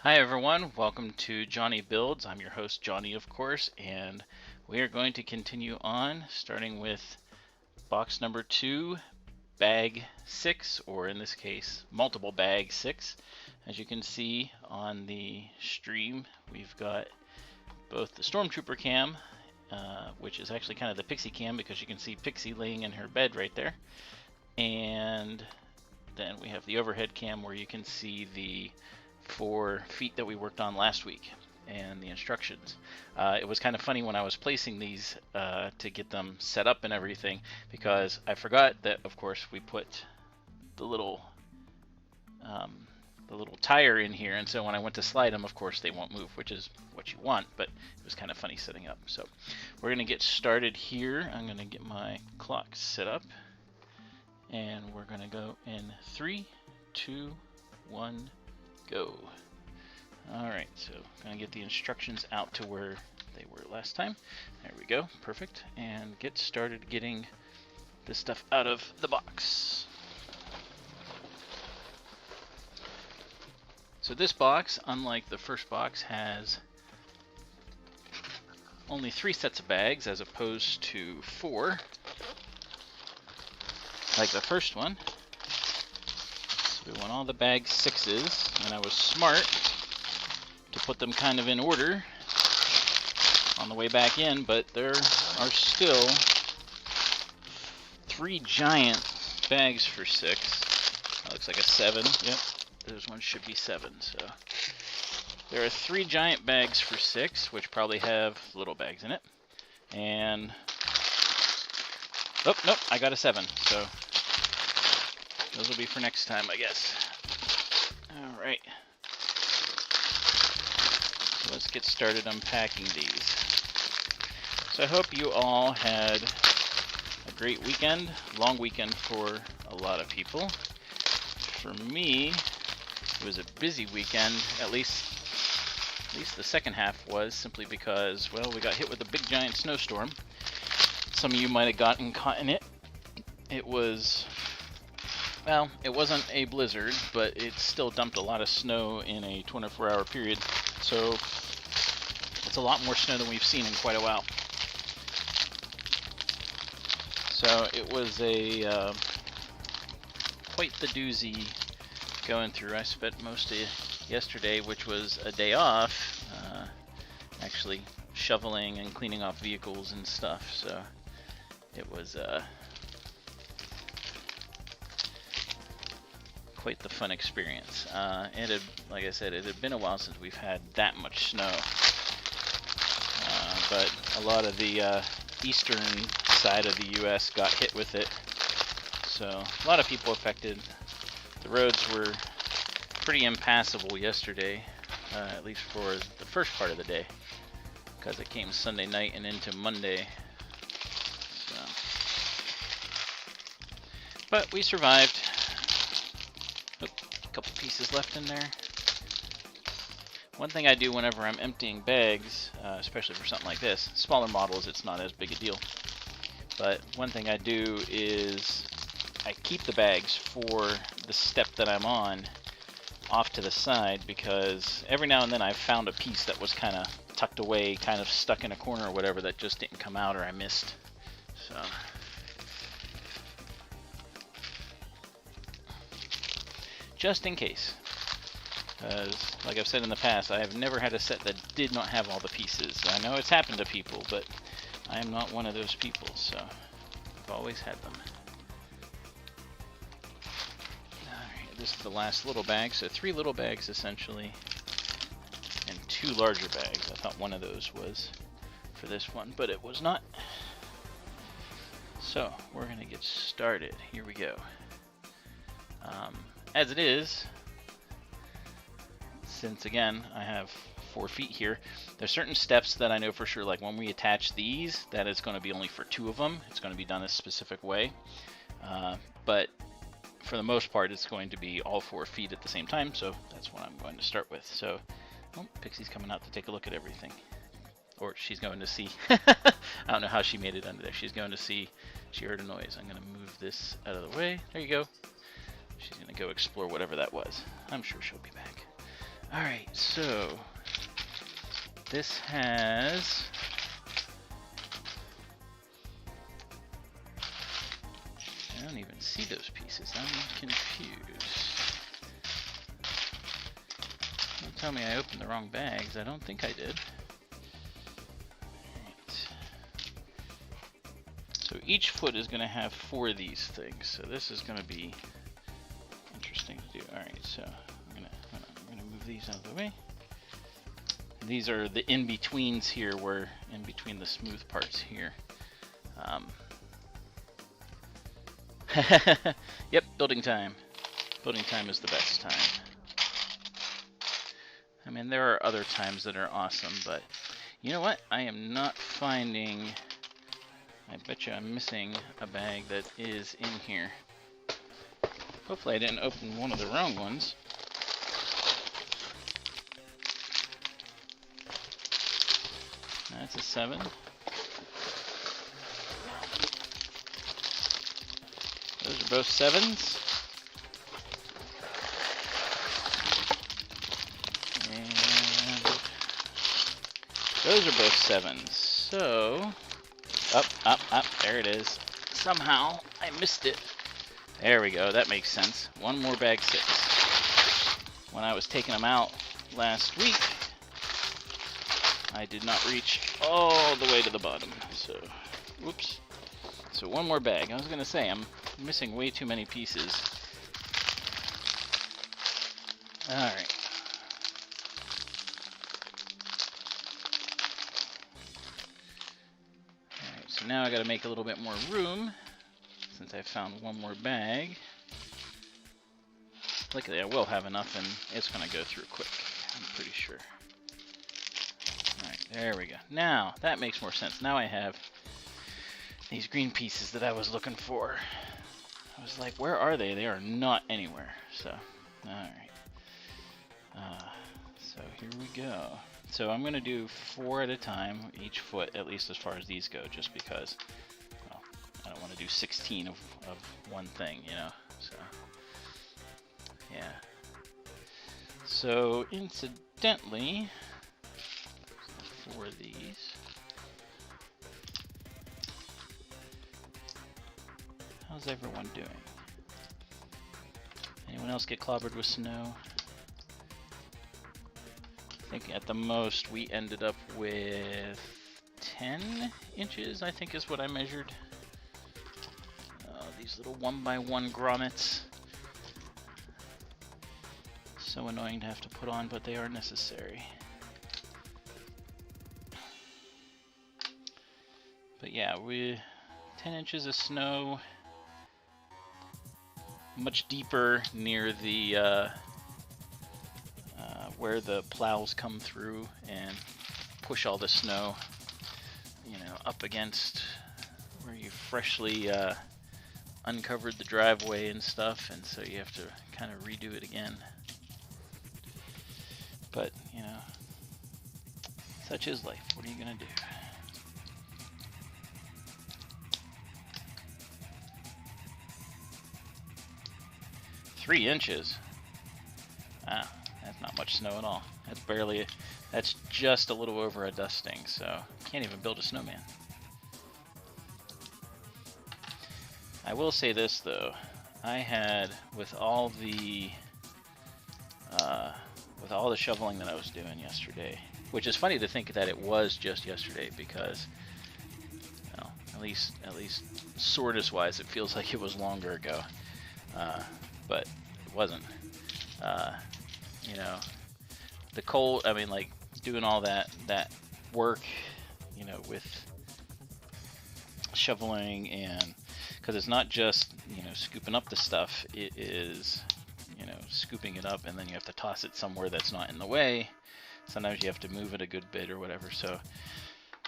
Hi everyone, welcome to Jonny Builds. I'm your host Jonny, of course, and we are going to continue on starting with box number 2, bag 6, or in this case, multiple bag 6. As you can see on the stream, we've got both the Stormtrooper cam, which is actually kind of the Pixie cam because you can see Pixie laying in her bed right there, and then we have the overhead cam where you can see the 4 feet that we worked on last week and the instructions. It was kind of funny when I was placing these to get them set up and everything, because I forgot that, of course, we put the little tire in here, and so when I went to slide them, of course, they won't move, which is what you want, but it was kind of funny setting up. So we're going to get started here. I'm going to get my clock set up, and we're going to go in 3, 2, 1, go. Alright, so I'm going to get the instructions out to where they were last time. There we go, perfect. And get started getting this stuff out of the box. So this box, unlike the first box, has only 3 sets of bags as opposed to 4, like the first one. So we want all the bag 6s, and I was smart to put them kind of in order on the way back in, but there are still 3 giant bags for 6. That looks like a 7. Yep, those ones should be 7. So there are 3 giant bags for 6, which probably have little bags in it. And oh, nope, I got a 7. So those will be for next time, I guess. Alright. So let's get started unpacking these. So I hope you all had a great weekend. Long weekend for a lot of people. For me, it was a busy weekend, at least the second half was, simply because, well, we got hit with a big giant snowstorm. Some of you might have gotten caught in it. It was... well, it wasn't a blizzard, but it still dumped a lot of snow in a 24-hour period, so it's a lot more snow than we've seen in quite a while. So it was a quite the doozy going through. I spent most of yesterday, which was a day off, actually shoveling and cleaning off vehicles and stuff, so it was quite the fun experience. It had, like I said, it had been a while since we've had that much snow. But a lot of the eastern side of the U.S. got hit with it. So a lot of people affected. The roads were pretty impassable yesterday, at least for the first part of the day, because it came Sunday night and into Monday. So, but we survived. A couple pieces left in there. One thing I do whenever I'm emptying bags, especially for something like this, smaller models, it's not as big a deal. But one thing I do is I keep the bags for the step that I'm on off to the side, because every now and then I've found a piece that was kind of tucked away, kind of stuck in a corner or whatever, that just didn't come out or I missed. So just in case, because like I've said in the past, I have never had a set that did not have all the pieces. I know it's happened to people, but I am not one of those people, so I've always had them. Alright, this is the last little bag, so 3 little bags essentially, and 2 larger bags. I thought one of those was for this one, but it was not. So we're going to get started. Here we go. As it is, since again I have 4 feet here, there's certain steps that I know for sure, like when we attach these, that is going to be only for 2 of them. It's going to be done a specific way, but for the most part it's going to be all 4 feet at the same time, so that's what I'm going to start with. So, oh, Pixie's coming out to take a look at everything, or she's going to see. I don't know how she made it under there. She's going to see. She heard a noise. I'm going to move this out of the way. There you go. She's going to go explore whatever that was. I'm sure she'll be back. Alright, so this has I don't even see those pieces. I'm confused. Don't tell me I opened the wrong bags. I don't think I did. Right. So each foot is going to have 4 of these things. So this is going to be interesting to do. Alright, so I'm gonna move these out of the way. These are the in-betweens here, where in between the smooth parts here. Yep, building time. Building time is the best time. I mean, there are other times that are awesome, but you know what? I am not finding... I bet you I'm missing a bag that is in here. Hopefully I didn't open one of the wrong ones. That's a 7. Those are both 7s. And those are both 7s. So, up, there it is. Somehow I missed it. There we go, that makes sense. One more bag 6. When I was taking them out last week, I did not reach all the way to the bottom. So, whoops. So one more bag. I was gonna say, I'm missing way too many pieces. Alright. Alright, so now I gotta make a little bit more room, since I found one more bag. Luckily I will have enough, and it's gonna go through quick, I'm pretty sure. Alright, there we go. Now, that makes more sense. Now I have these green pieces that I was looking for. I was like, where are they? They are not anywhere. So, alright. So here we go. So I'm going to do 4 at a time, each foot, at least as far as these go, just because, well, I don't want to do 16 of one thing, you know. So, yeah. So, incidentally, 4 of these. How's everyone doing? Anyone else get clobbered with snow? I think at the most we ended up with 10 inches, I think is what I measured. These little 1x1 grommets. So annoying to have to put on, but they are necessary. But yeah, 10 inches of snow. Much deeper near the where the plows come through and push all the snow, you know, up against where you freshly uncovered the driveway and stuff, and so you have to kind of redo it again. But, you know, such is life. What are you gonna do? Three inches. Ah, that's not much snow at all. That's just a little over a dusting, so can't even build a snowman. I will say this though, I had, with all the shoveling that I was doing yesterday, which is funny to think that it was just yesterday, because, well, at least soreness wise, it feels like it was longer ago. But it wasn't. You know, the cold, I mean, like, doing all that work, you know, with shoveling, and because it's not just, you know, scooping up the stuff, it is, you know, scooping it up, and then you have to toss it somewhere that's not in the way. Sometimes you have to move it a good bit or whatever. So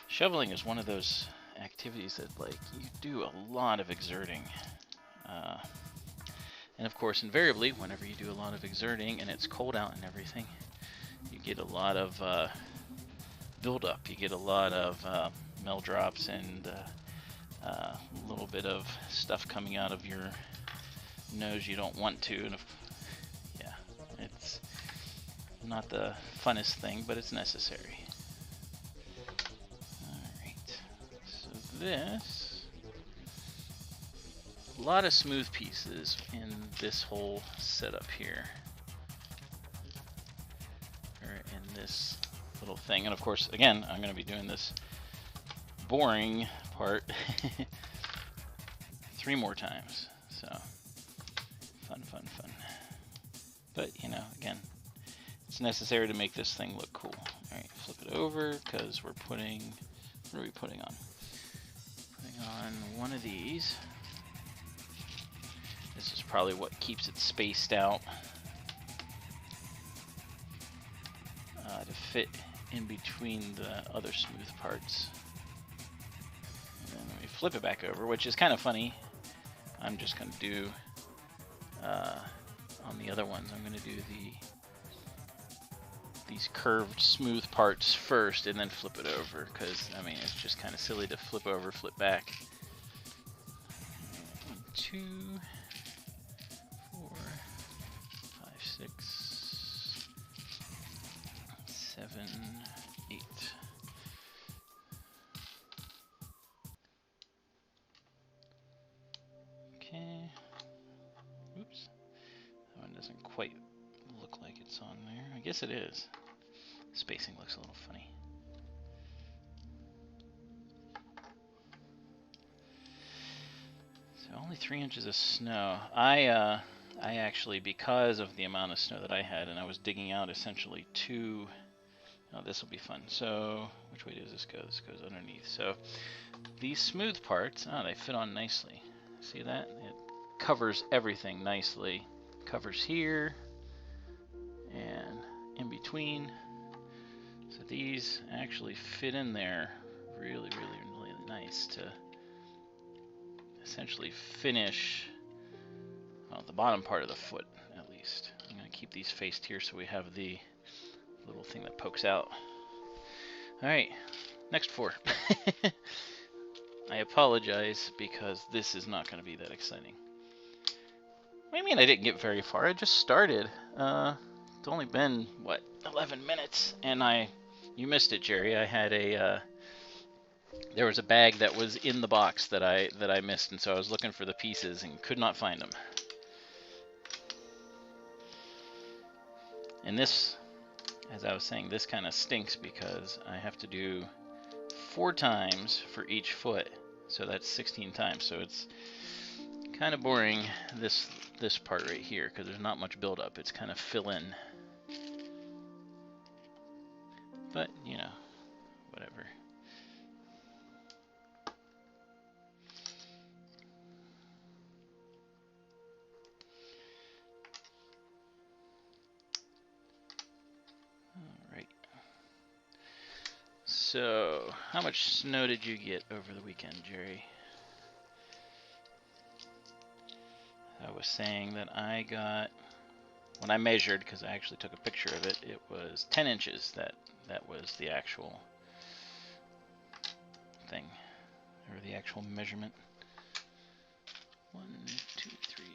shoveling is one of those activities that, like, you do a lot of exerting. And of course, invariably, whenever you do a lot of exerting and it's cold out and everything, you get a lot of buildup. You get a lot of mel drops and a little bit of stuff coming out of your nose you don't want to. And yeah, Not the funnest thing, but it's necessary. Alright, so this, a lot of smooth pieces in this whole setup here. Or in this little thing. And of course, again, I'm going to be doing this boring part 3 more times. So, fun, fun, fun. But, you know, again, it's necessary to make this thing look cool. Alright, flip it over, because we're putting, what are we putting on? Putting on one of these. This is probably what keeps it spaced out to fit in between the other smooth parts. And then we flip it back over, which is kind of funny. I'm just going to do, on the other ones, I'm going to do these curved smooth parts first and then flip it over, because I mean it's just kind of silly to flip over, flip back. 1, 2, 4, 5, 6, 7, 8. Okay. Oops. That one doesn't quite look like it's on there. I guess it is. Spacing looks a little funny. So only 3 inches of snow. I actually, because of the amount of snow that I had, and I was digging out essentially 2. Oh, this will be fun. So, which way does this go? This goes underneath. So, these smooth parts, oh, they fit on nicely. See that? It covers everything nicely. Covers here and in between. So these actually fit in there really, really, really nice to essentially finish, well, the bottom part of the foot, at least. I'm going to keep these faced here so we have the little thing that pokes out. Alright, next 4. I apologize because this is not going to be that exciting. What do you mean I didn't get very far? I just started. It's only been, what, 11 minutes? And you missed it, Jerry. I had there was a bag that was in the box that I missed, and so I was looking for the pieces and could not find them. And this, as I was saying, this kind of stinks because I have to do 4 times for each foot, so that's 16 times. So it's kind of boring, this part right here, because there's not much buildup. It's kind of fill in. But, you know, whatever. Alright. So, how much snow did you get over the weekend, Jerry? I was saying that I got, when I measured, because I actually took a picture of it, it was 10 inches. That was the actual thing, or the actual measurement. 1, 2, 3.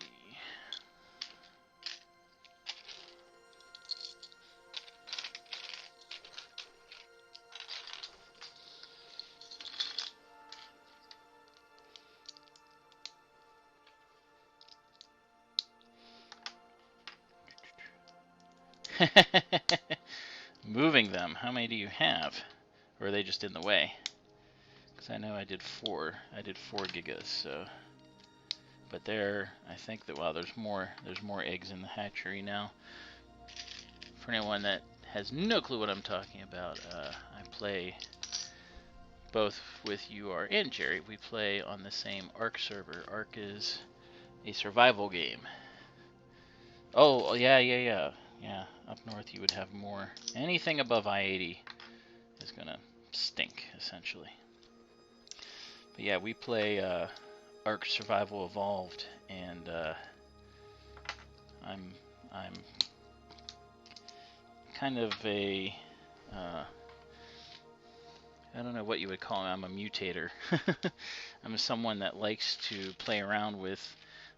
Moving them. How many do you have? Or are they just in the way? Because I know I did 4. I did 4 gigas, so. But there, I think that, well, there's more eggs in the hatchery now. For anyone that has no clue what I'm talking about, I play both with UR and Jerry. We play on the same ARC server. ARC is a survival game. Oh, yeah. Yeah, up north you would have more. Anything above I-80 is gonna stink, essentially. But yeah, we play ARC Survival Evolved, and I'm kind of a I don't know what you would call me. I'm a mutator. I'm someone that likes to play around with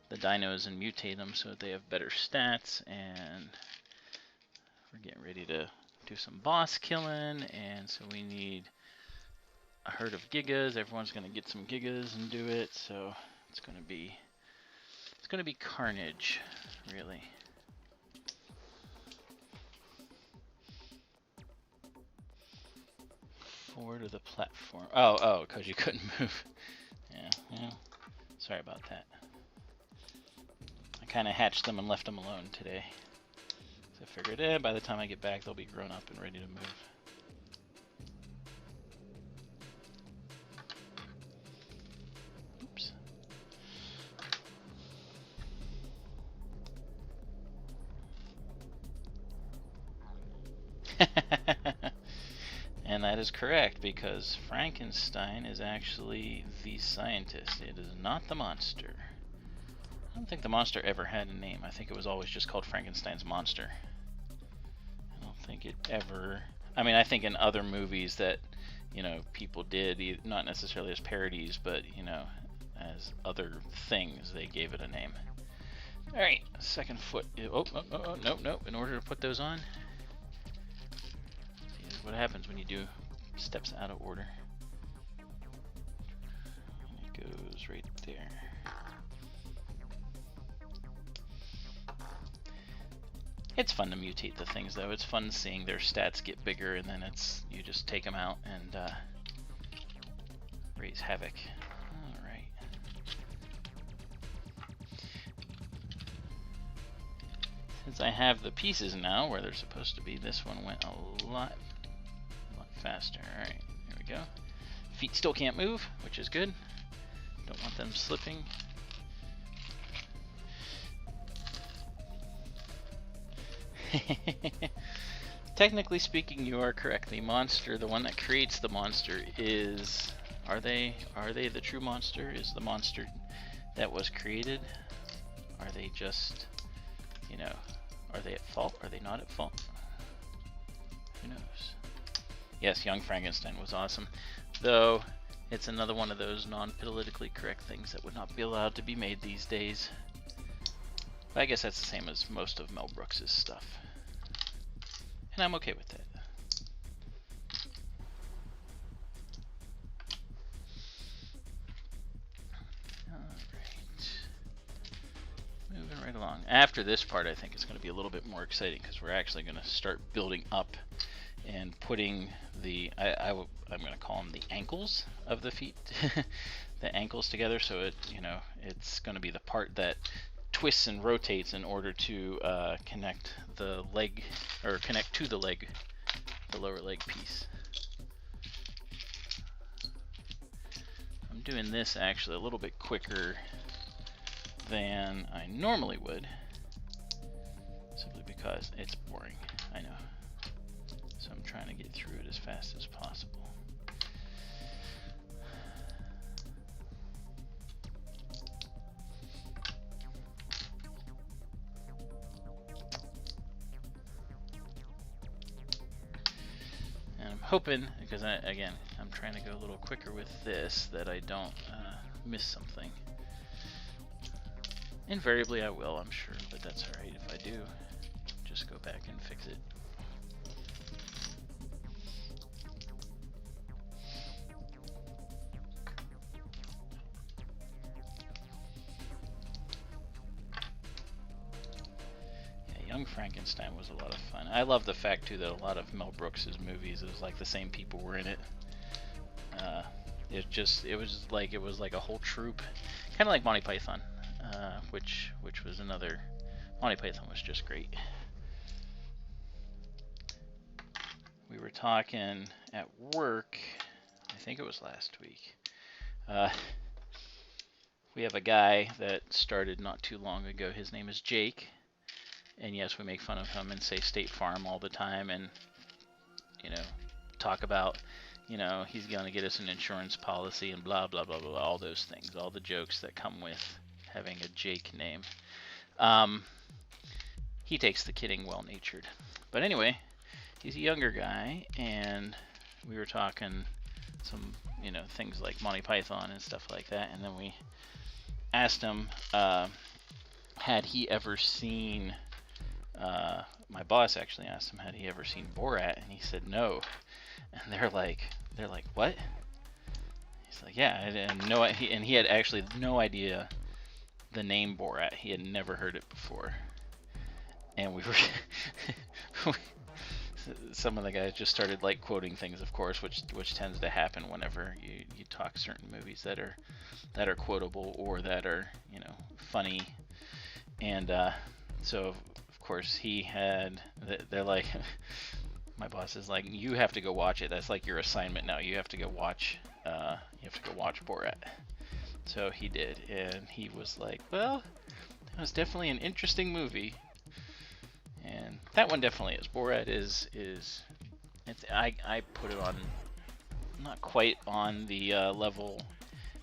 the dinos and mutate them so that they have better stats and We're getting ready to do some boss killing, and so we need a herd of gigas. Everyone's gonna get some gigas and do it, so it's gonna be carnage, really. Forward of the platform. Oh, because you couldn't move. Yeah. Sorry about that. I kind of hatched them and left them alone today. So I figured, by the time I get back, they'll be grown up and ready to move. Oops. And that is correct, because Frankenstein is actually the scientist. It is not the monster. I don't think the monster ever had a name. I think it was always just called Frankenstein's monster. I don't think it ever... I mean, I think in other movies that, you know, people did, not necessarily as parodies, but, you know, as other things, they gave it a name. Alright, second foot. Oh, nope. In order to put those on, see what happens when you do steps out of order. It goes right there. It's fun to mutate the things, though. It's fun seeing their stats get bigger, and then you just take them out and raise havoc. Alright. Since I have the pieces now where they're supposed to be, this one went a lot faster. Alright, here we go. Feet still can't move, which is good. Don't want them slipping. Technically speaking, you are correct. The monster, the one that creates the monster, is... Are they the true monster? Is the monster that was created? Are they just, you know, are they at fault? Are they not at fault? Who knows? Yes, Young Frankenstein was awesome. Though, it's another one of those non-politically correct things that would not be allowed to be made these days. But I guess that's the same as most of Mel Brooks' stuff. And I'm okay with that. Alright. Moving right along. After this part, I think it's going to be a little bit more exciting, because we're actually going to start building up and putting the, I'm going to call them the ankles of the feet, the ankles together, so it, you know, it's going to be the part that twists and rotates in order to connect the leg, or connect to the leg, the lower leg piece. I'm doing this actually a little bit quicker than I normally would, simply because it's boring, I know. So I'm trying to get through it as fast as possible. Hoping, because again, I'm trying to go a little quicker with this, that I don't miss something. Invariably I will, I'm sure, but that's alright. If I do, just go back and fix it. Young Frankenstein was a lot of fun. I love the fact too that a lot of Mel Brooks' movies, it was like the same people were in it. It was like a whole troupe, kind of like Monty Python, which was another. Monty Python was just great. We were talking at work, I think it was last week. We have a guy that started not too long ago. His name is Jake. And yes, we make fun of him and say State Farm all the time, and, you know, talk about, you know, he's going to get us an insurance policy and blah, blah, blah, blah, all those things, all the jokes that come with having a Jake name. He takes the kidding well-natured. But anyway, he's a younger guy, and we were talking some, you know, things like Monty Python and stuff like that, and then we asked him, had he ever seen my boss actually asked him, had he ever seen Borat, and he said no. And they're like, what? He's like, yeah, and no, and he had actually no idea the name Borat. He had never heard it before. And we were, some of the guys just started like quoting things, of course, which tends to happen whenever you talk certain movies that are quotable or that are, you know, funny. And so of course he had, they're like, my boss is like, you have to go watch it. That's like your assignment now. You have to go watch Borat. So he did, and he was like, well, that was definitely an interesting movie. And that one definitely is. Borat is I put it on, not quite on the level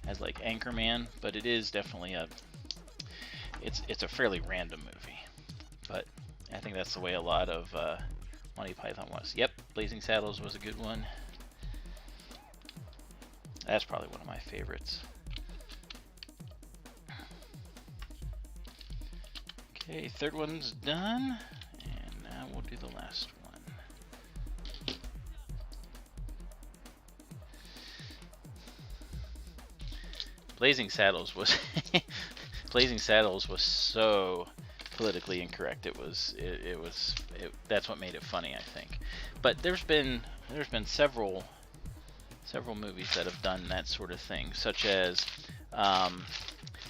as like Anchorman, but it is definitely it's a fairly random movie. But I think that's the way a lot of Monty Python was. Yep, Blazing Saddles was a good one. That's probably one of my favorites. Okay, third one's done, and now we'll do the last one. Blazing Saddles was Blazing Saddles was so politically incorrect. It was that's what made it funny, I think. But there's been several movies that have done that sort of thing, such as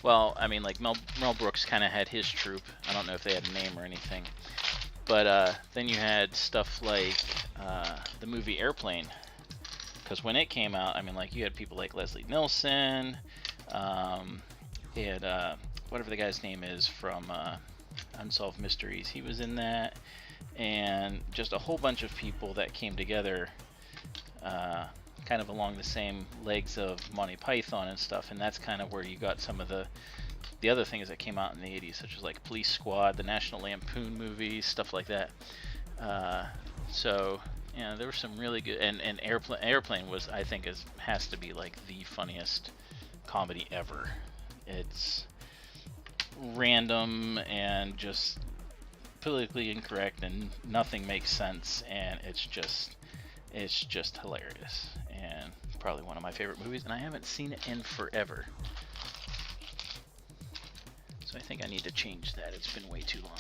well, I mean, like Mel Brooks kind of had his troupe. I don't know if they had a name or anything, but then you had stuff like the movie Airplane, because when it came out, I mean, like you had people like Leslie Nielsen, they had whatever the guy's name is from Unsolved Mysteries, he was in that, and just a whole bunch of people that came together kind of along the same legs of Monty Python and stuff, and that's kind of where you got some of the other things that came out in the 80s, such as like Police Squad, the National Lampoon movies, stuff like that. So yeah, there were some really good, and Airplane was, I think, has to be like the funniest comedy ever. It's random and just politically incorrect, and nothing makes sense, and it's just hilarious, and probably one of my favorite movies, and I haven't seen it in forever. So I think I need to change that. It's been way too long.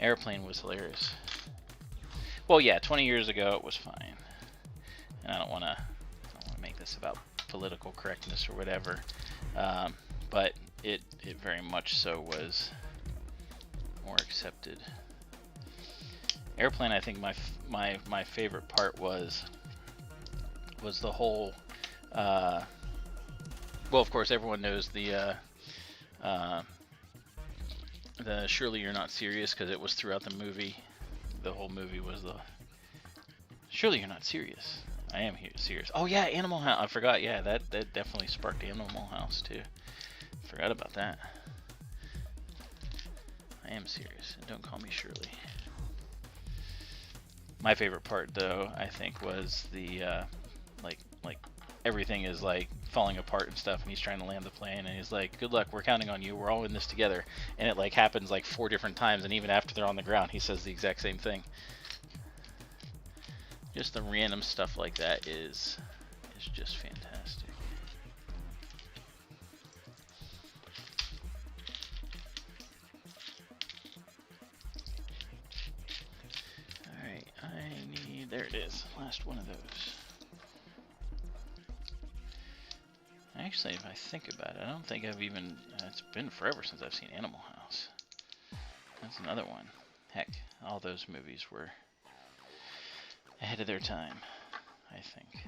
Airplane was hilarious. Well, yeah, 20 years ago it was fine. And I don't want to make this about political correctness or whatever. But it very much so was more accepted. Airplane, I think my favorite part was the whole well, of course everyone knows the Surely You're Not Serious, because it was throughout the movie. The whole movie was the Surely You're Not Serious. I am serious. Oh yeah, Animal House. I forgot. Yeah, that definitely sparked Animal House too. Forgot about that. I am serious. Don't call me Shirley. My favorite part, though, I think, was the like everything is like falling apart and stuff, and he's trying to land the plane, and he's like, "Good luck. We're counting on you. We're all in this together." And it like happens like 4 different times, and even after they're on the ground, he says the exact same thing. Just the random stuff like that is just fantastic. Alright, there it is, last one of those. Actually, if I think about it, I don't think I've even, it's been forever since I've seen Animal House. That's another one. Heck, all those movies were ahead of their time, I think.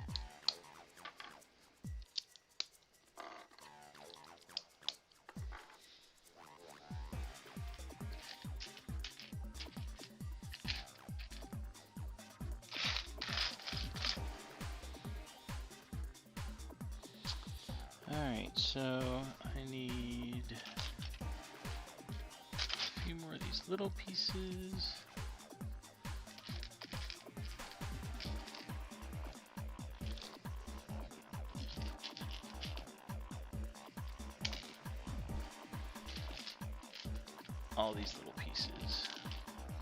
Alright, so I need a few more of these little pieces. all these little pieces.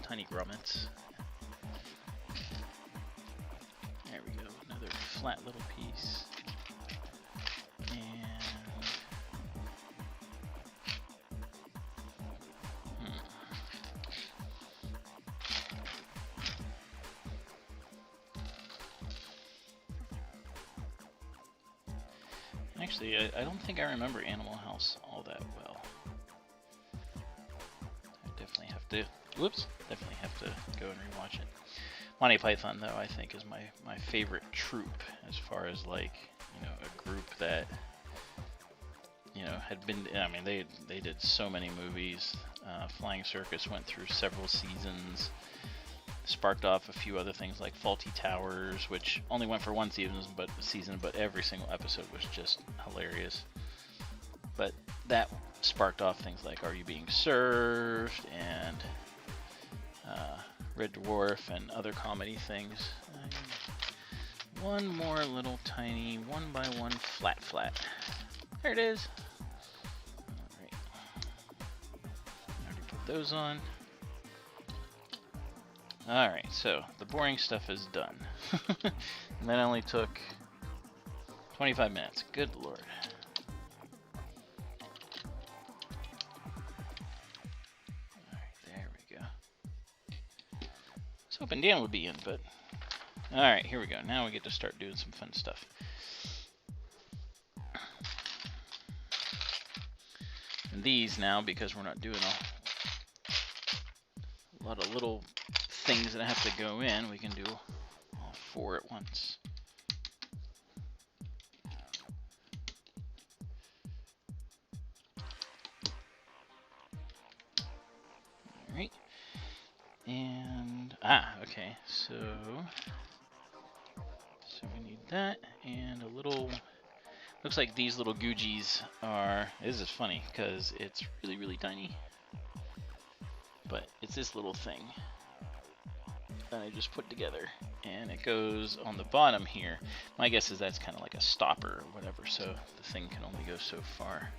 Tiny grommets. There we go, another flat little piece. And actually, I don't think I remember Animal House all that well. I definitely have to, definitely have to go and rewatch it. Monty Python, though, I think is my favorite troupe as far as, like, you know, a group that, you know, had been, I mean, they did so many movies. Flying Circus went through several seasons, sparked off a few other things like Faulty Towers, which only went for one season, but every single episode was just hilarious. But that sparked off things like Are You Being Served and Red Dwarf and other comedy things. One more little tiny 1x1 flat. There it is. Alright. Already put those on. Alright, so the boring stuff is done. And that only took 25 minutes. Good lord. Alright, there we go. I was hoping Dan would be in, but... Alright, here we go. Now we get to start doing some fun stuff. And these now, because we're not doing a lot of little things that have to go in, we can do all four at once. Alright. And, okay, so we need that, and a little, looks like these little Googies are, this is funny, because it's really, really tiny, but it's this little thing that I just put together, and it goes on the bottom here. My guess is that's kind of like a stopper or whatever, so the thing can only go so far.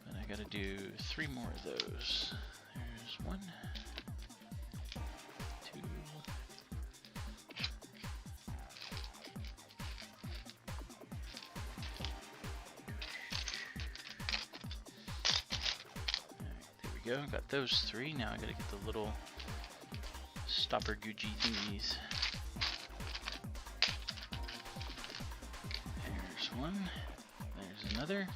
But I gotta do 3 more of those. There's 1, 2, there we go, got those 3. Now I gotta get the little stopper Gucci thingies. There's 1, there's another,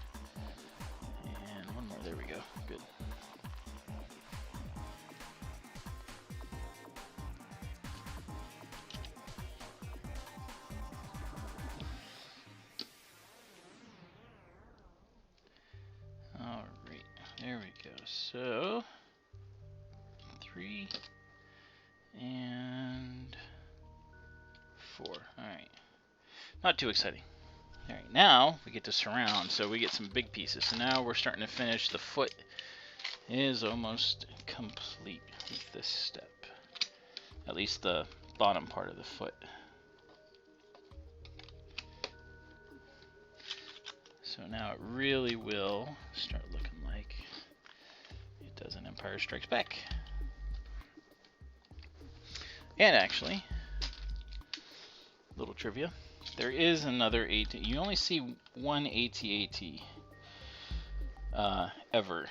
and 1 more. There we go. Good. Alright, there we go. So 3 and 4. Alright. Not too exciting. Alright, now we get to surround, so we get some big pieces. So now we're starting to finish. The foot is almost complete with this step. At least the bottom part of the foot. So now it really will start looking like it does in Empire Strikes Back. And actually, little trivia, there is another AT. You only see one AT-AT ever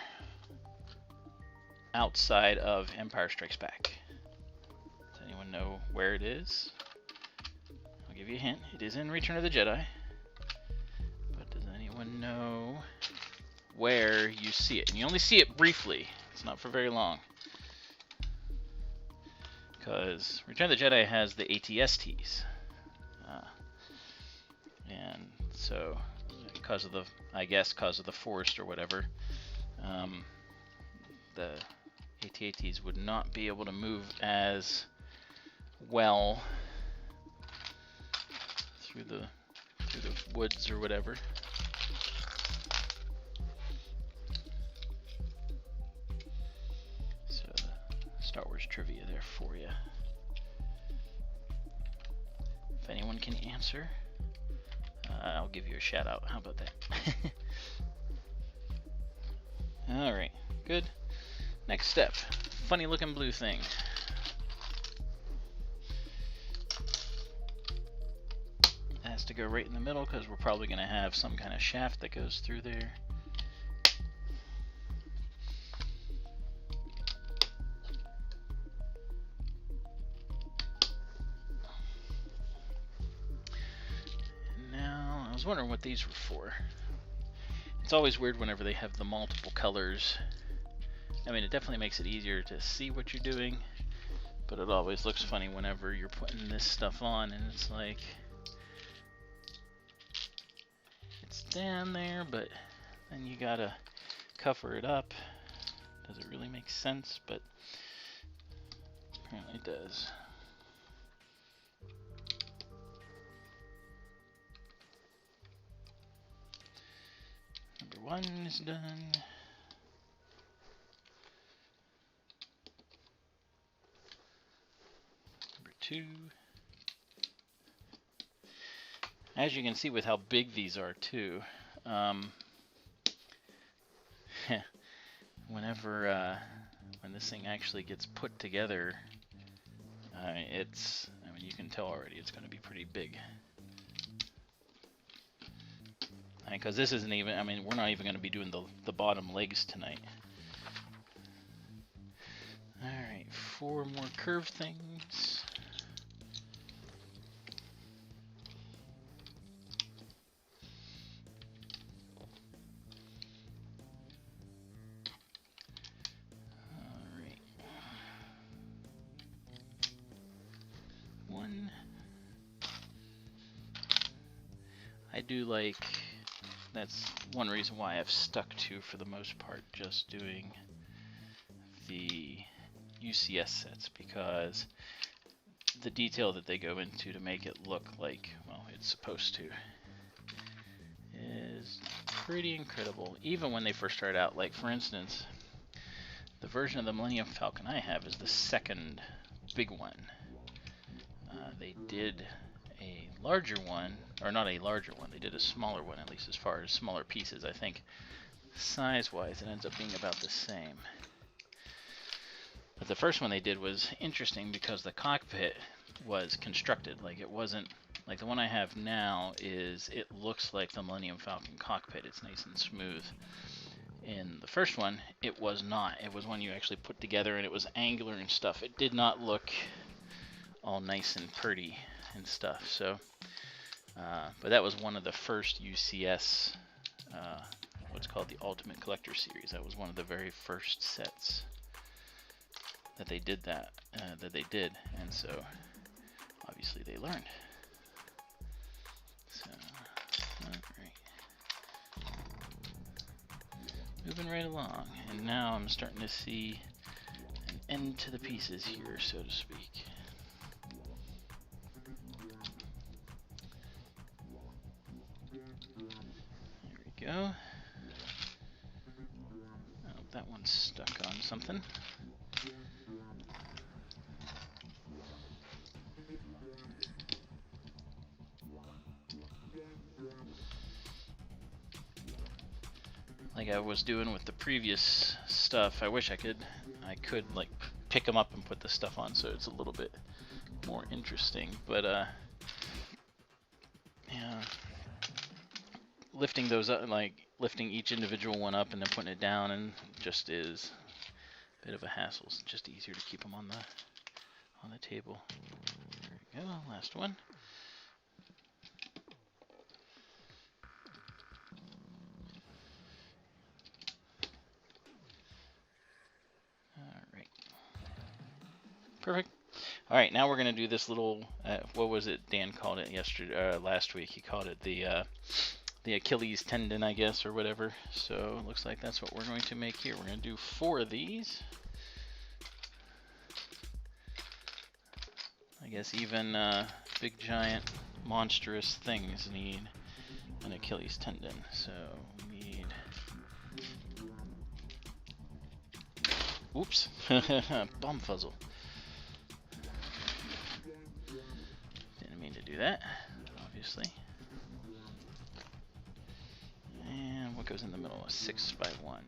outside of Empire Strikes Back. Does anyone know where it is? I'll give you a hint. It is in Return of the Jedi. But does anyone know where you see it? And you only see it briefly. It's not for very long. Because Return of the Jedi has the AT-STs. And so, because of the, I guess, because of the Force or whatever, the AT-ATs would not be able to move as well through the woods or whatever. So, Star Wars trivia there for you. If anyone can answer, I'll give you a shout out. How about that? Alright, good. Next step, funny looking blue thing. It has to go right in the middle because we're probably going to have some kind of shaft that goes through there. And now, I was wondering what these were for. It's always weird whenever they have the multiple colors. I mean, it definitely makes it easier to see what you're doing, but it always looks funny whenever you're putting this stuff on and it's like, it's down there, but then you gotta cover it up. Does it really make sense? But apparently it does. Number 1 is done. Number 2. As you can see with how big these are too, whenever when this thing actually gets put together, I mean, you can tell already it's going to be pretty big. Because this isn't even, I mean, we're not even going to be doing the bottom legs tonight. Alright, 4 more curve things. Alright. 1. I do like, that's one reason why I've stuck to, for the most part, just doing the UCS sets, because the detail that they go into to make it look like, well, it's supposed to, is pretty incredible. Even when they first start out, like for instance, the version of the Millennium Falcon I have is the second big one. They did a larger one, or not a larger one, they did a smaller one, at least as far as smaller pieces. I think size-wise it ends up being about the same. But the first one they did was interesting because the cockpit was constructed. Like, it wasn't, like the one I have now is, it looks like the Millennium Falcon cockpit. It's nice and smooth. In the first one, it was not. It was one you actually put together and it was angular and stuff. It did not look all nice and pretty and stuff. So, but that was one of the first UCS, what's called the Ultimate Collector Series. That was one of the very first sets that they did and so obviously they learned. So, alright. Moving right along, and now I'm starting to see an end to the pieces here, so to speak. There we go. Oh, that one's stuck on something. Like I was doing with the previous stuff, I wish I could like pick them up and put the stuff on so it's a little bit more interesting. But yeah, lifting those up, like lifting each individual one up and then putting it down, and just is a bit of a hassle. It's just easier to keep them on the table. There we go, last one. Perfect. All right, now we're going to do this little, what was it Dan called it yesterday, last week? He called it the Achilles Tendon, I guess, or whatever. So it looks like that's what we're going to make here. We're going to do 4 of these. I guess even big, giant, monstrous things need an Achilles tendon. So we need, oops, bumfuzzle. To do that, obviously. And what goes in the middle? A 6x1.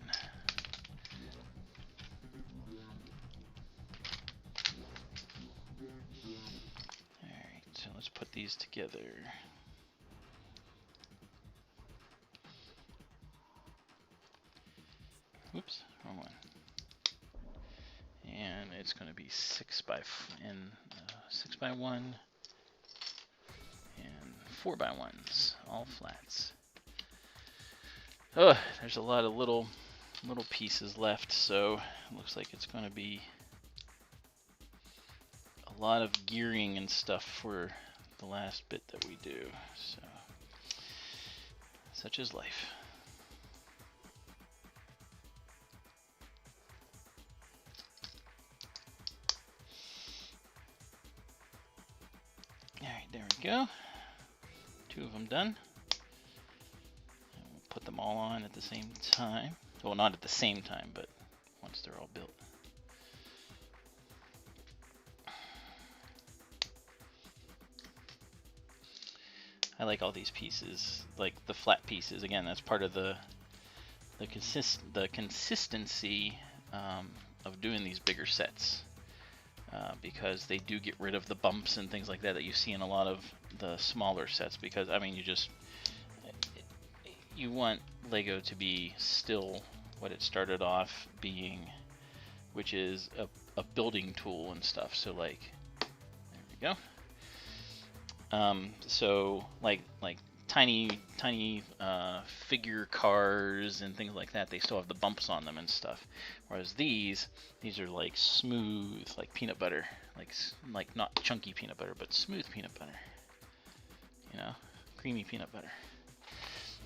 these together. Oops, wrong one. And it's going to be 6 by 1 and 4 by 1s, all flats. Oh, there's a lot of little pieces left, so it looks like it's going to be a lot of gearing and stuff for the last bit that we do. So, such is life. Alright, there we go. 2 of them done. And we'll put them all on at the same time. Well, not at the same time, but once they're all built. I like all these pieces, like the flat pieces. Again, that's part of the consistency of doing these bigger sets, because they do get rid of the bumps and things like that that you see in a lot of the smaller sets. Because I mean, you want Lego to be still what it started off being, which is a building tool and stuff. So like, there we go. So like tiny figure cars and things like that, they still have the bumps on them and stuff. Whereas these are like smooth, like peanut butter, like not chunky peanut butter, but smooth peanut butter. You know, creamy peanut butter.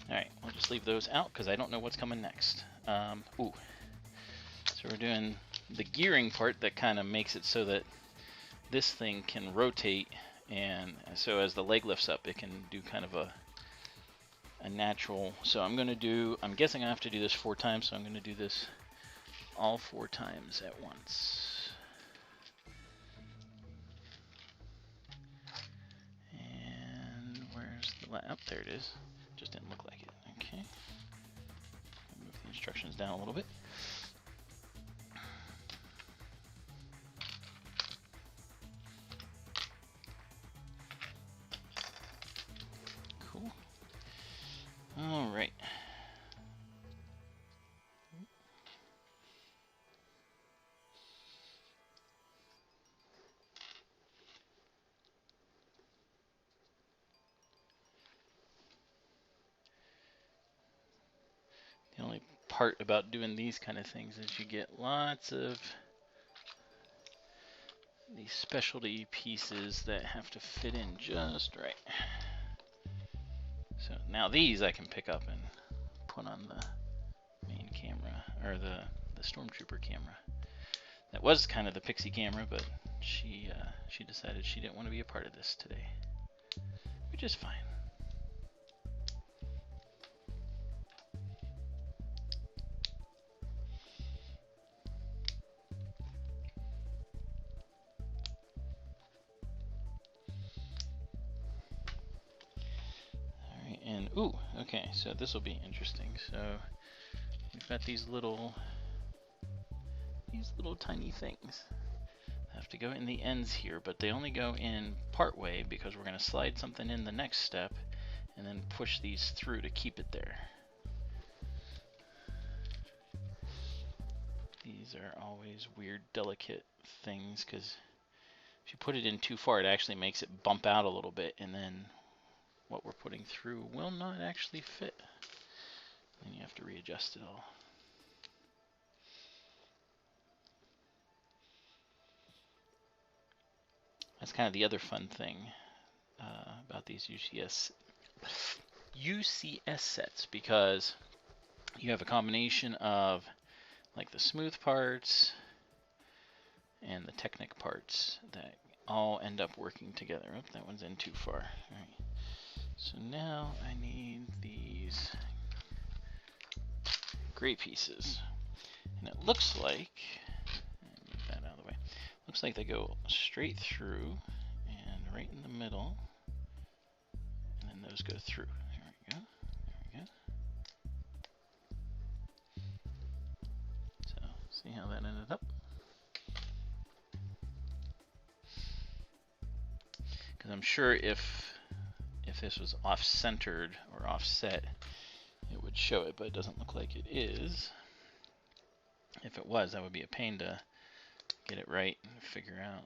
All right, we'll just leave those out because I don't know what's coming next. So we're doing the gearing part that kind of makes it so that this thing can rotate. And so as the leg lifts up, it can do kind of a natural. So I'm guessing I have to do this 4 times, so I'm going to do this all 4 times at once. And where's the oh, there it is. Just didn't look like it. Okay. Move the instructions down a little bit. All right. The only part about doing these kind of things is you get lots of these specialty pieces that have to fit in just right. So now these I can pick up and put on the main camera, or the Stormtrooper camera. That was kind of the Pixie camera, but she decided she didn't want to be a part of this today, which is fine. All right, and ooh, okay, so this will be interesting. So we've got these little tiny things that have to go in the ends here, but they only go in part way because we're going to slide something in the next step and then push these through to keep it there. These are always weird, delicate things because if you put it in too far, it actually makes it bump out a little bit, and then what we're putting through will not actually fit. Then you have to readjust it all. That's kind of the other fun thing about these UCS sets, because you have a combination of like the smooth parts and the Technic parts that all end up working together. Oh, that one's in too far. All right. So now I need these gray pieces, and it looks like, move that out of the way. Looks like they go straight through and right in the middle, and then those go through. There we go. There we go. So see how that ended up? I'm sure if this was off-centered or offset, it would show it, but it doesn't look like it is. If it was, that would be a pain to get it right and figure out.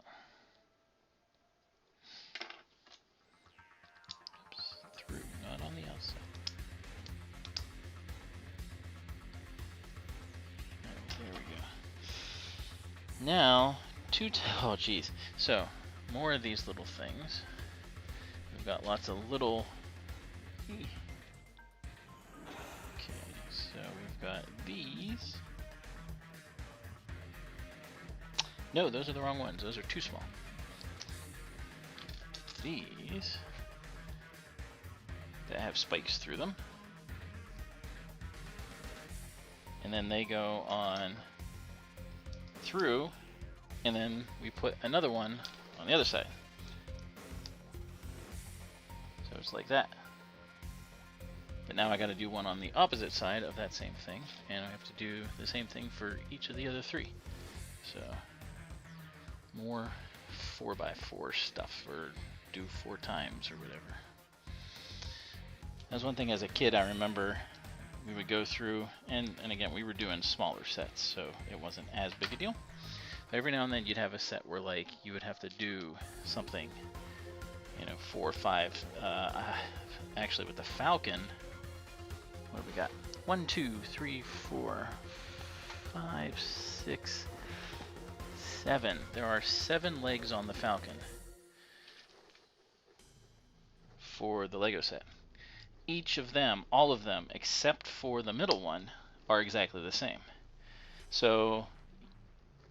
Oops, through, not on the outside. Oh, there we go. Now, oh geez. So, more of these little things. We've got lots of little. Okay, so we've got these. No, those are the wrong ones. Those are too small. These that have spikes through them. And then they go on through, and then we put another one on the other side. So it's like that. But now I got to do one on the opposite side of that same thing, and I have to do the same thing for each of the other three. So more 4x4 stuff, or do 4 times or whatever. That's one thing as a kid I remember we would go through, and again, we were doing smaller sets, so it wasn't as big a deal. But every now and then you'd have a set where like you would have to do something, you know, 4 or 5. Actually, with the Falcon, what do we got? 1, 2, 3, 4, 5, 6, 7. There are 7 legs on the Falcon for the Lego set. Each of them, all of them, except for the middle one, are exactly the same. So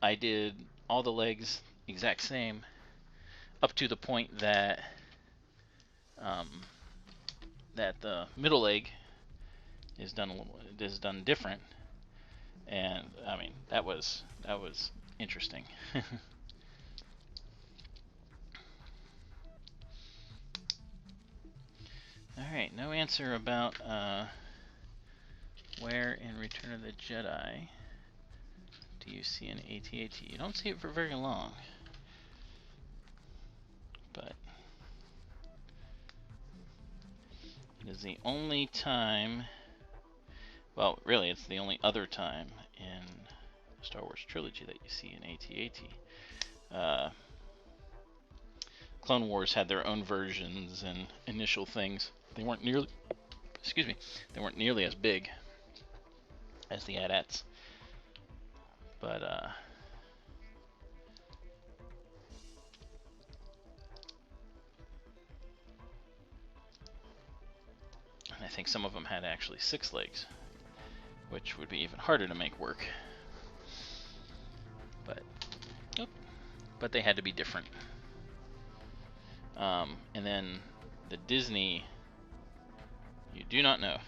I did all the legs exact same up to the point that that the middle leg is done different, and I mean that was interesting. Alright, no answer about where in Return of the Jedi do you see an AT-AT. You don't see it for very long. But it is the only time, well, really, it's the only other time in the Star Wars trilogy that you see an AT-AT. Clone Wars had their own versions and initial things. They weren't nearly, they weren't nearly as big as the AT-ATs. But and I think some of them had actually 6 legs, which would be even harder to make work. But they had to be different. And then the Disney, you do not know.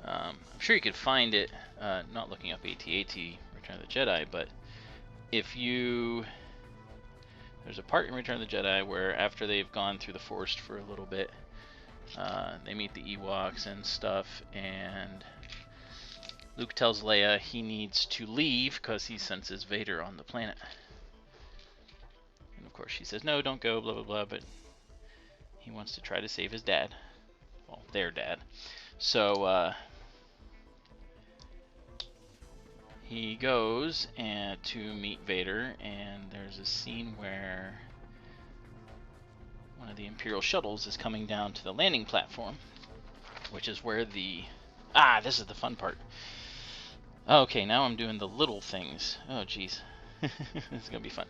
I'm sure you could find it, not looking up AT-AT Return of the Jedi, but if you, there's a part in Return of the Jedi where after they've gone through the forest for a little bit, they meet the Ewoks and stuff, and Luke tells Leia he needs to leave because he senses Vader on the planet. And of course she says, no, don't go, blah, blah, blah, but he wants to try to save his dad. Well, their dad. So, he goes to meet Vader, and there's a scene where one of the Imperial shuttles is coming down to the landing platform, which is where the... this is the fun part. Okay, now I'm doing the little things. Oh, jeez. This is going to be fun.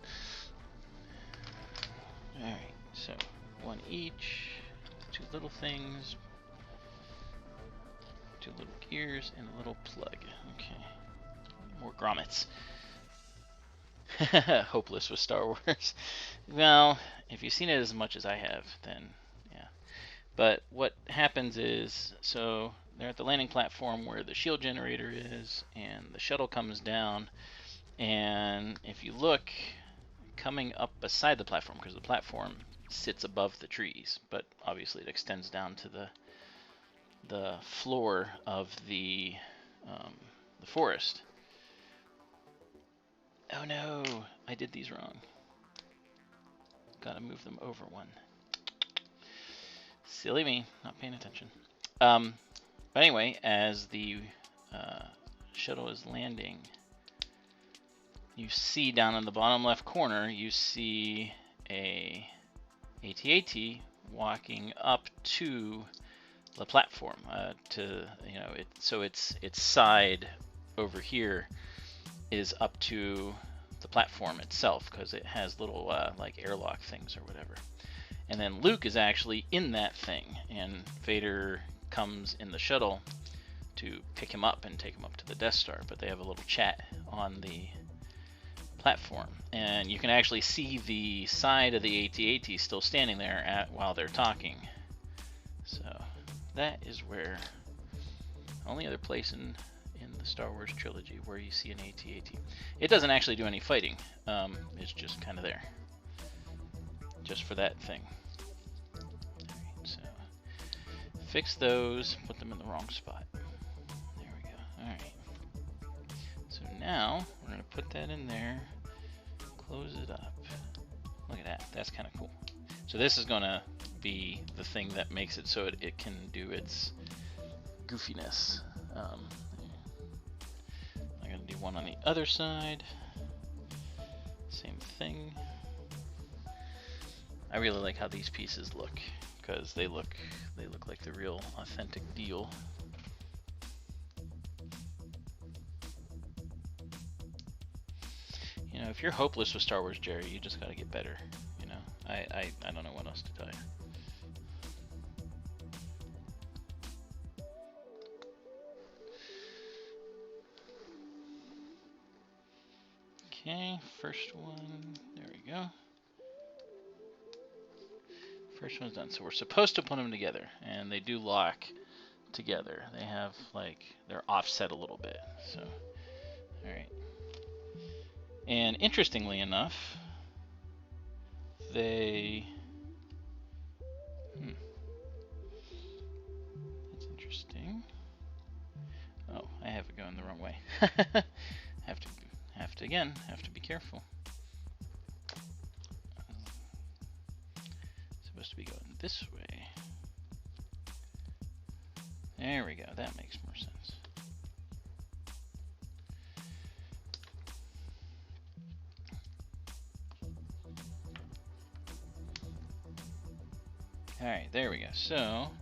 Alright, so 1 each, 2 little things, 2 little gears, and a little plug. Okay. More grommets. Hopeless with Star Wars. Well, if you've seen it as much as I have, then yeah. But what happens is, so they're at the landing platform where the shield generator is, and the shuttle comes down, and if you look, coming up beside the platform, because the platform sits above the trees, but obviously it extends down to the floor of the forest. Oh no, I did these wrong. Gotta move them over one. Silly me, not paying attention. But anyway, as the shuttle is landing, you see down in the bottom left corner, you see a AT-AT walking up to the platform. So its side over here is up to the platform itself because it has little like airlock things or whatever. And then Luke is actually in that thing, and Vader comes in the shuttle to pick him up and take him up to the Death Star, but they have a little chat on the platform, and you can actually see the side of the AT-AT still standing there while they're talking. So that is where only other place in the Star Wars trilogy where you see an AT-AT. It doesn't actually do any fighting. It's just kind of there, just for that thing. Alright, so fix those, put them in the wrong spot. There we go. Alright. So now we're going to put that in there, close it up. Look at that. That's kind of cool. So this is going to be the thing that makes it so it can do its goofiness. I'm going to do one on the other side. Same thing. I really like how these pieces look, because they look like the real authentic deal. You know, if you're hopeless with Star Wars, Jerry, you just got to get better. You know, I don't know what else to tell you. Okay, first one, there we go. First one's done. So we're supposed to put them together, and they do lock together. They have, like, they're offset a little bit. So, all right. And interestingly enough, they, that's interesting. Oh, I have it going the wrong way. have to be careful. It's supposed to be going this way. There we go. That makes more sense. Alright, there we go. So,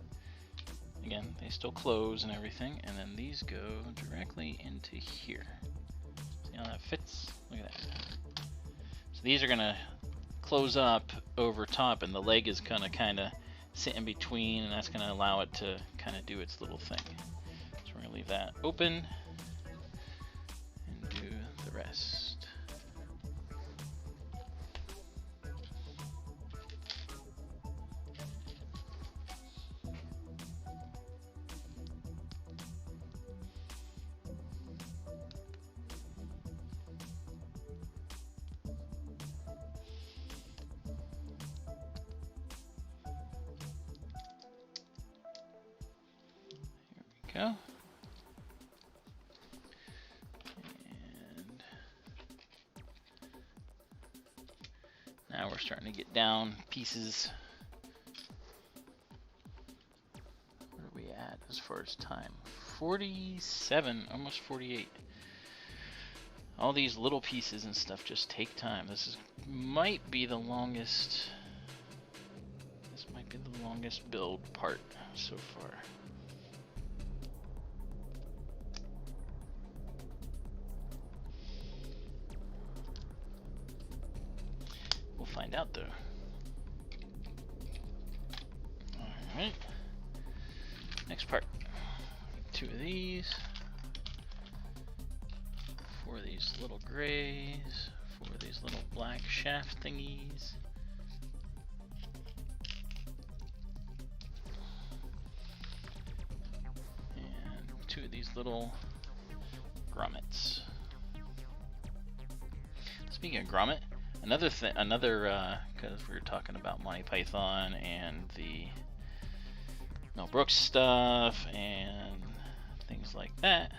again, they still close and everything, and then these go directly into here. See how that fits? Look at that. So these are going to close up over top, and the leg is going to kind of sit in between, and that's going to allow it to kind of do its little thing. So we're going to leave that open and do the rest. Go. And now we're starting to get down pieces. Where are we at as far as time? 47, almost 48. All these little pieces and stuff just take time. Might be the longest. This might be the longest build part so far. Find out though. Alright. Next part. 2 of these. 4 of these little grays. 4 of these little black shaft thingies. And 2 of these little grommets. Speaking of grommet, another thing, because we were talking about Monty Python and the Mel Brooks stuff and things like that,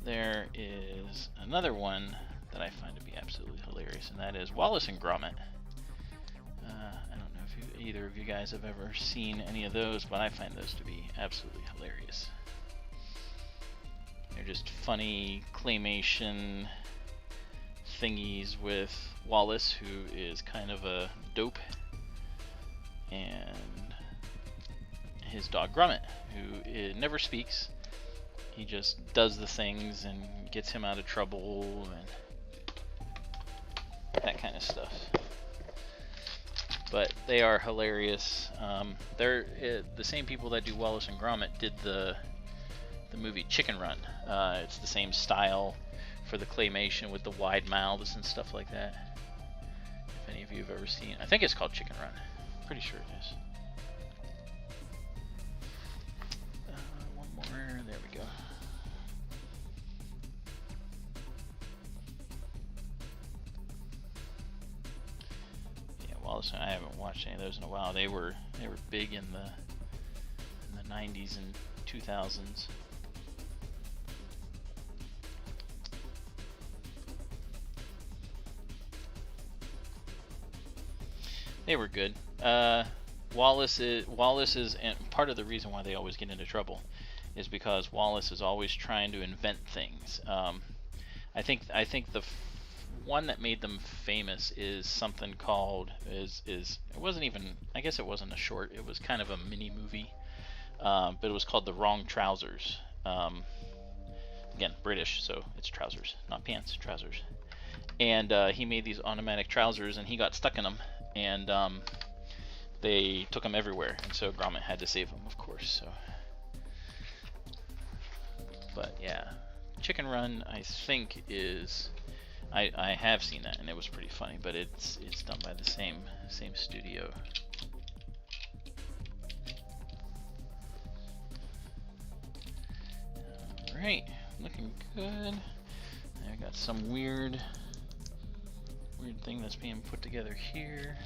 there is another one that I find to be absolutely hilarious, and that is Wallace and Gromit. I don't know if either of you guys have ever seen any of those, but I find those to be absolutely hilarious. They're just funny claymation thingies with Wallace, who is kind of a dope, and his dog Gromit, who never speaks. He just does the things and gets him out of trouble and that kind of stuff. But they are hilarious. They're the same people that do Wallace and Gromit did the movie Chicken Run. It's the same style for the claymation with the wide mouths and stuff like that. If any of you have ever seen, I think it's called Chicken Run. Pretty sure it is. One more. There we go. Wallace, I haven't watched any of those in a while. They were big in the 90s and 2000s. They were good. Wallace is, and part of the reason why they always get into trouble is because Wallace is always trying to invent things. I think the one that made them famous is something called it wasn't even, I guess it wasn't a short, it was kind of a mini movie, but it was called The Wrong Trousers. Again, British, so it's trousers, not pants, trousers. And he made these automatic trousers, and he got stuck in them, and they took him everywhere, and so Gromit had to save him, of course. So, but yeah, Chicken Run, I think is, I have seen that, and it was pretty funny, but it's done by the same studio. All right, looking good. I got some weird thing that's being put together here.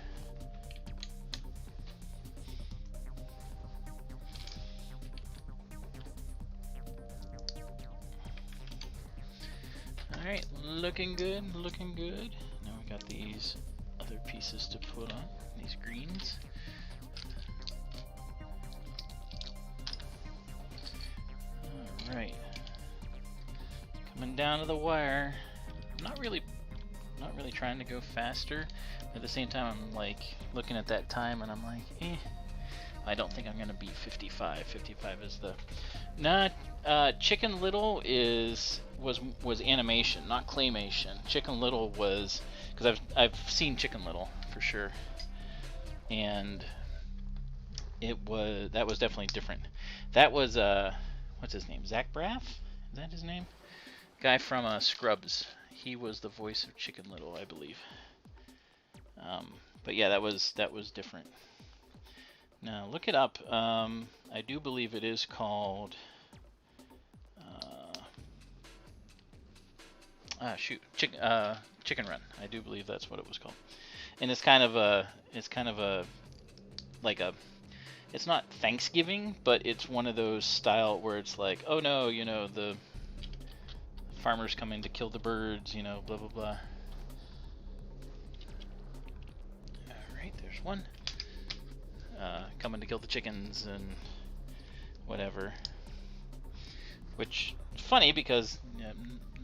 Alright, looking good, looking good. Now we got these other pieces to put on, these greens. Alright. Coming down to the wire. I'm not really trying to go faster. At the same time, I'm like looking at that time and I'm like, I don't think I'm gonna beat 55. 55 is the Chicken Little was animation, not claymation. Chicken Little was, because I've seen Chicken Little for sure, and that was definitely different. That was what's his name? Zach Braff? Is that his name? Guy from Scrubs. He was the voice of Chicken Little, I believe. But yeah, that was different. Now look it up. I do believe it is called. Chicken Run. I do believe that's what it was called. And it's kind of a it's not Thanksgiving, but it's one of those style where it's like, oh no, the farmers come in to kill the birds, blah blah blah. Alright, there's one. Coming to kill the chickens and whatever. Which is funny because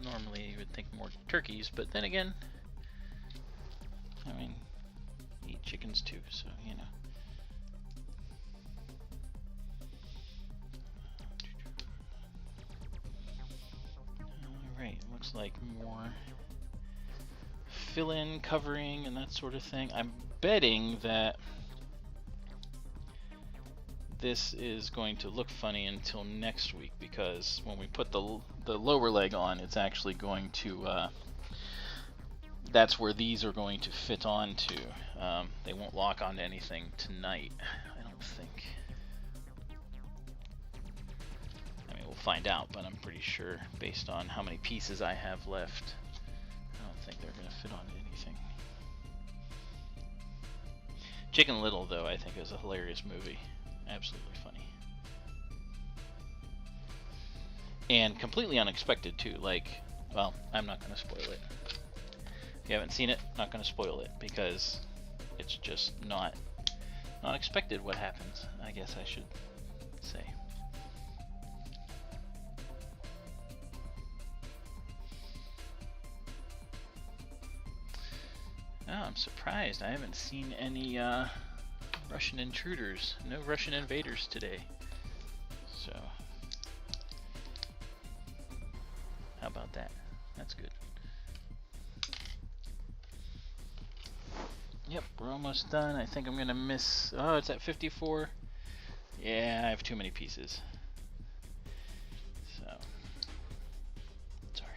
normally you would think more turkeys, but then again, I mean, eat chickens too, so Alright, looks like more fill-in, covering, and that sort of thing. I'm betting that this is going to look funny until next week, because when we put the lower leg on, it's actually going to that's where these are going to fit onto. They won't lock onto anything tonight, I don't think. I mean, we'll find out, but I'm pretty sure based on how many pieces I have left, I don't think they're going to fit onto anything. Chicken Little, though, I think is a hilarious movie. Absolutely funny. And completely unexpected too. Like, well, I'm not going to spoil it. If you haven't seen it, not going to spoil it, because it's just not expected what happens, I guess I should say. Oh, I'm surprised. I haven't seen any Russian intruders. No Russian invaders today. So, how about that? That's good. Yep, we're almost done. I think I'm going to miss... Oh, it's at 54. Yeah, I have too many pieces. So, sorry.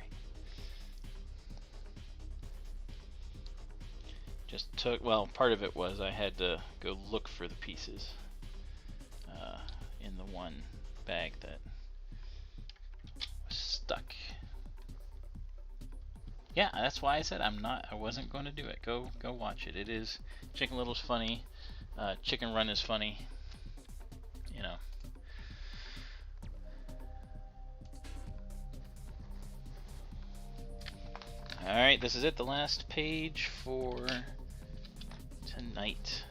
Just took... Well, part of it was I had to go look for the pieces in the one bag that was stuck. Yeah, that's why I said I wasn't going to do it. Go watch it. It is, Chicken Little's funny. Chicken Run is funny. You know. Alright, this is it. The last page for tonight.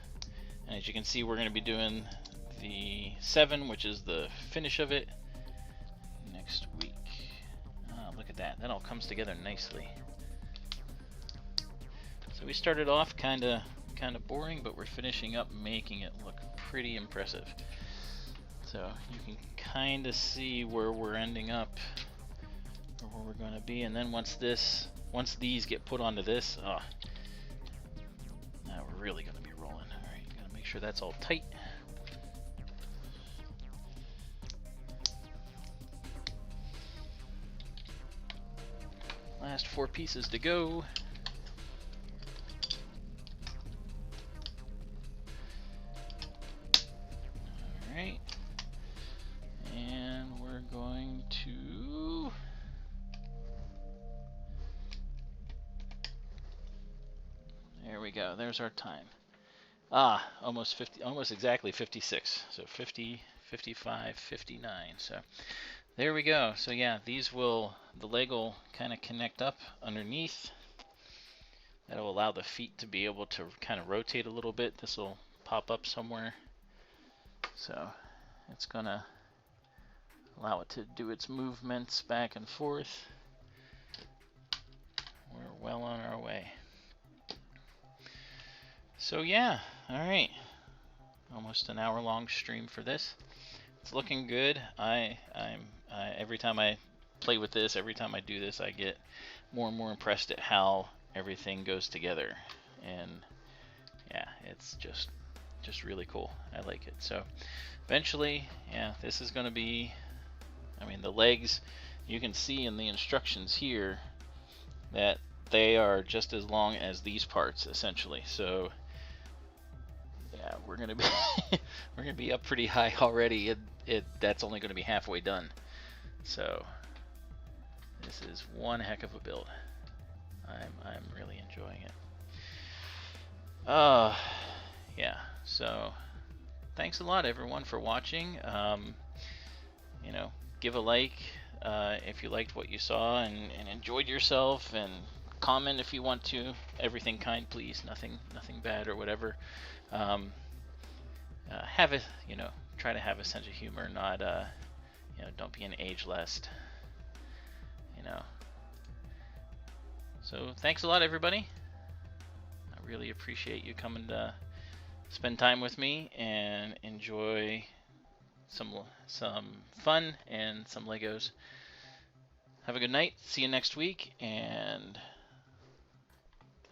And as you can see, we're going to be doing the 7, which is the finish of it, next week. Oh, look at that. That all comes together nicely. So we started off kind of boring, but we're finishing up making it look pretty impressive. So you can kind of see where we're ending up, or where we're going to be. And then once these get put onto this, now we're really going to be rolling. All right, gotta make sure that's all tight. Last 4 pieces to go. Alright. And we're going to... There we go. There's our time. Almost 50, almost exactly 56. So 50, 55, 59. So there we go. So yeah, the leg will kind of connect up underneath. That'll allow the feet to be able to kind of rotate a little bit. This will pop up somewhere. So it's gonna allow it to do its movements back and forth. We're well on our way. So yeah, alright. Almost an hour-long stream for this. It's looking good. Every time I play with this, every time I do this, I get more and more impressed at how everything goes together. And yeah, it's just really cool. I like it. So eventually, yeah, this is going to be, I mean, the legs, you can see in the instructions here that they are just as long as these parts, essentially. So yeah, we're gonna be we're gonna be up pretty high already. That's only gonna be halfway done. So this is one heck of a build. I'm really enjoying it. Yeah. So thanks a lot, everyone, for watching. You know, give a like if you liked what you saw and enjoyed yourself, and comment if you want to. Everything kind, please. Nothing bad or whatever. Have a, try to have a sense of humor, not, don't be an ageless, So thanks a lot, everybody. I really appreciate you coming to spend time with me and enjoy some fun and some Legos. Have a good night. See you next week, and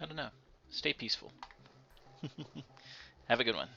I don't know. Stay peaceful. Have a good one.